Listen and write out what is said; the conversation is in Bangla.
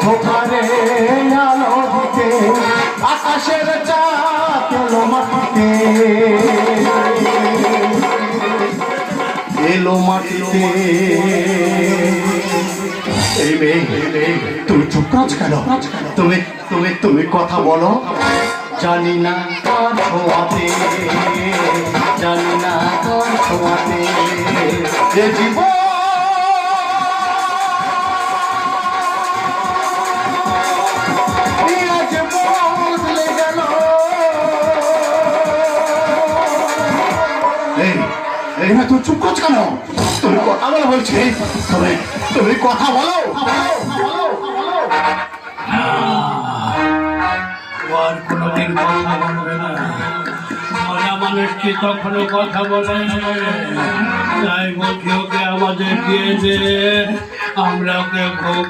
অন্ধকারে আলো দিতে আকাশের চাঁদ এলো মাটিতে, এলো মাটিতে। এই মেয়ে, তুমি চুপ করছো কেন? তুমি তুমি তুমি কথা বলো। জানি না তোর ছোঁয়াতে, জানি না তোর ছোঁয়াতে এ জীবন আজ বদলে গেল। এই না, তুমি চুপ করছো কেন? তুমি কথা বলো বলছি, তুমি কথা বলো। আর কোনোদিন কথা বলবে না, মরা মানুষকে কখনো কথা বলে। তাই বলছি ওকে আমাদের দিয়ে দে, আমরা ওকে ভোগ